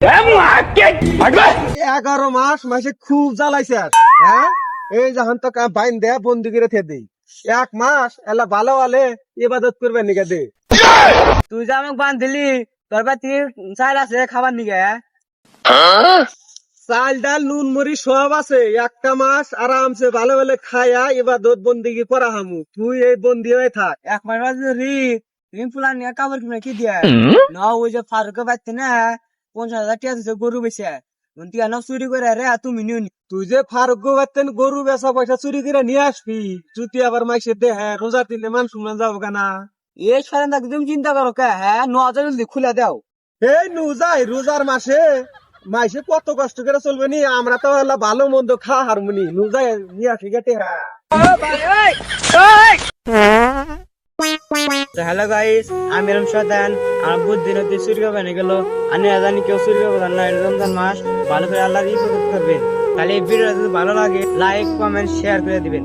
11 মাস মাসে খুব জ্বালাইছে আর হ্যাঁ এই যখন তো বাইন দেয়া বন্দি করে থে দেই 1 মাস এলা ভালো আলে ইবাদত করবে নিকে দে তুই যে আমাকে বান্ধিলি তোর বাড়ি চাল আছে খাবার নিগে চাল ডাল নুন মরি সব আছে 1 মাস আরামসে ভালো ভালো খায়া ইবাদত বন্দিগি করা হামু তুই এই বন্দি হয়ে থাক 1 মাস বাজে রি তুমি ফুলান নিয়ে কাপড় কিনে কি দিয়া না ওই যে ফারুকে বাড়তে না 50,000 টাকা দিছে গরু বেচে টিয়া না চুরি করে রে তুমি নিও তুই যে ফারুক বাতেন গরু বেচা পয়সা চুরি করে নিয়ে আসবি যদি আবার মাইসে দে হ্যাঁ রোজার দিনে মান শুনলাম যাবো কেনা এই সারেন থাকতে তুমি চিন্তা করো কে হ্যাঁ 9,000 জলদি খুলে দাও এই নু যাই রোজার মাসে মাইসে কত কষ্ট করে চলবে নি আমরা তো হলো ভালো মন্দ খা হারমোনি নু যাই নিয়ে আসি গেটে হ্যাঁ হ্যালো গাইস আমি রমশাদান আর বুদ্ধি নদী চুরি করবে না গেল আমি জানি কেউ চুরি করবে না রমজান মাস ভালো করে আল্লাহর ইবাদত করবেন তাহলে এই ভিডিওটা যদি ভালো লাগে লাইক কমেন্ট শেয়ার করে দিবেন।